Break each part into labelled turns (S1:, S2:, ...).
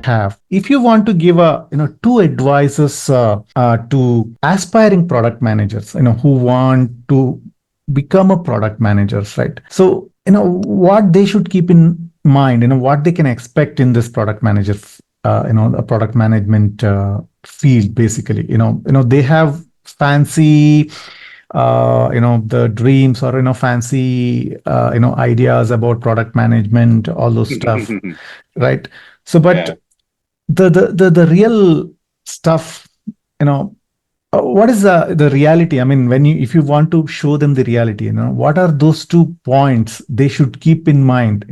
S1: have, if you want to give two advices to aspiring product managers, who want to become a product managers, right? So, what they should keep in mind, what they can expect in this product manager, a product management field, basically. They have fancy the dreams, or fancy ideas about product management, all those stuff, right? So, but
S2: Yeah.
S1: the real stuff, what is the reality? I mean, if you want to show them the reality, what are those 2 points they should keep in mind,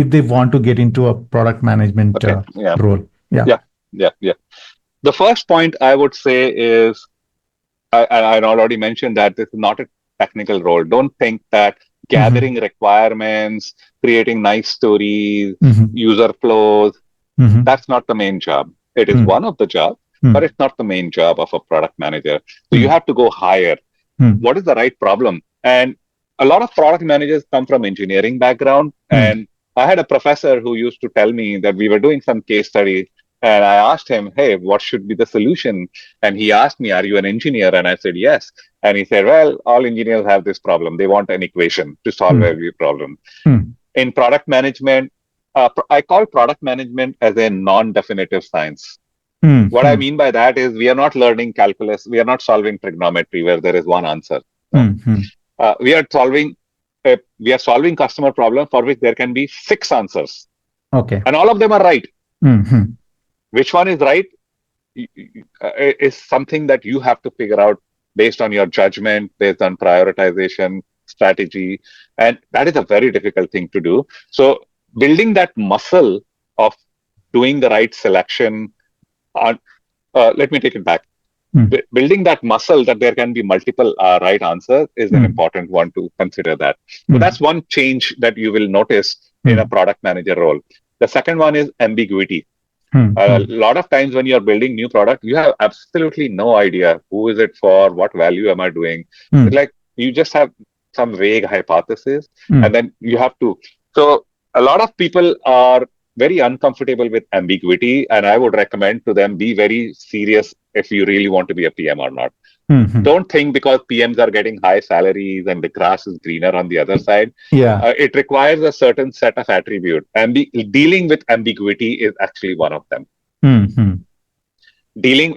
S1: if they want to get into a product management
S2: Okay. Yeah.
S1: role? Yeah.
S2: Yeah. Yeah. Yeah. The first point I would say is I already mentioned that this is not a technical role. Don't think that
S1: Mm-hmm.
S2: gathering requirements, creating nice stories,
S1: Mm-hmm.
S2: user flows,
S1: Mm-hmm.
S2: that's not the main job. It is one of the jobs, but
S1: Mm-hmm.
S2: it's not the main job of a product manager. So you
S1: Mm-hmm.
S2: have to go higher. What is the right problem? And a lot of product managers come from engineering background.
S1: Mm-hmm.
S2: And I had a professor who used to tell me that we were doing some case study. And I asked him, hey, what should be the solution? And he asked me, are you an engineer? And I said, yes. And he said, well, all engineers have this problem. They want an equation to solve every problem. In product management, I call product management as a non-definitive science. What I
S1: Mm-hmm.
S2: mean by that is we are not learning calculus. We are not solving trigonometry where there is one answer. No,
S1: Mm-hmm.
S2: we are solving customer problem for which there can be 6 answers,
S1: Okay.
S2: and all of them are right.
S1: Mm-hmm.
S2: Which one is right is something that you have to figure out based on your judgment, based on prioritization, strategy, and that is a very difficult thing to do. So building that muscle of doing the right selection on let me take it back. Building that muscle that there can be multiple right answers is an
S1: Mm-hmm.
S2: important one to consider that. So
S1: Mm-hmm.
S2: that's one change that you will notice in a product manager role. The second one is ambiguity. A
S1: Mm-hmm.
S2: lot of times when you're building new product, you have absolutely no idea who is it for, what value am I doing. It's
S1: Mm-hmm.
S2: like you just have some vague hypothesis, and
S1: Mm-hmm.
S2: then you have to. So a lot of people are very uncomfortable with ambiguity, and I would recommend to them be very serious if you really want to be a PM or not.
S1: Mm-hmm.
S2: Don't think because PMs are getting high salaries and the grass is greener on the other side.
S1: Yeah.
S2: It requires a certain set of attributes. Dealing with ambiguity is actually one of them.
S1: Mm-hmm.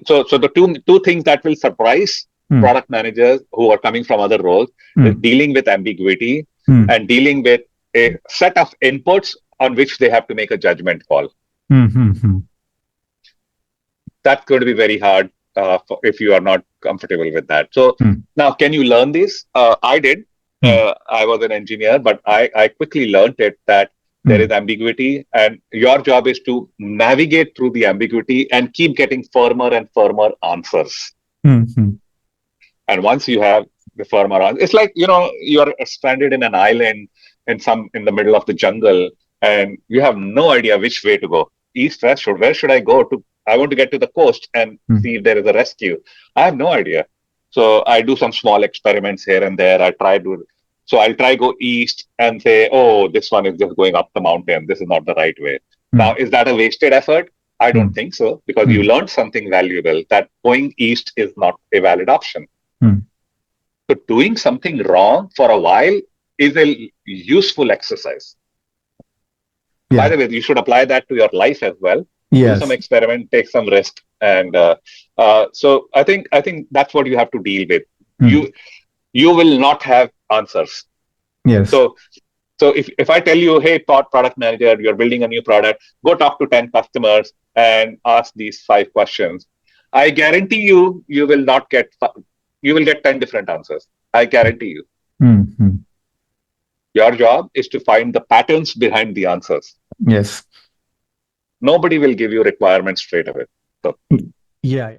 S2: So the two things that will surprise
S1: Mm-hmm.
S2: product managers who are coming from other roles is dealing with ambiguity and dealing with a set of inputs on which they have to make a judgment call.
S1: Mm-hmm.
S2: That's going to be very hard if you are not comfortable with that. So now, can you learn this? I did. I was an engineer, but I quickly learned it that there is ambiguity, and your job is to navigate through the ambiguity and keep getting firmer and firmer answers.
S1: Mm-hmm.
S2: And once you have the firmer answer, it's like you're stranded in an island in the middle of the jungle, and you have no idea which way to go. East, west, where should I go to? I want to get to the coast and see if there is a rescue. I have no idea. So I do some small experiments here and there. So I'll try go east and say, oh, this one is just going up the mountain. This is not the right way. Now, is that a wasted effort? I don't think so, because you learned something valuable that going east is not a valid option. So doing something wrong for a while is a useful exercise. By
S1: Yeah.
S2: the way, you should apply that to your life as well. Do some
S1: Yes.
S2: experiment, take some risk, and so I think that's what you have to deal with.
S1: Mm.
S2: You will not have answers.
S1: Yes.
S2: So if I tell you, hey, product manager, you're building a new product, go talk to 10 customers and ask these 5 questions. I guarantee you will not get you will get 10 different answers. I guarantee you.
S1: Mm-hmm.
S2: Your job is to find the patterns behind the answers.
S1: Yes.
S2: Nobody will give you requirements straight away. So
S1: Yeah.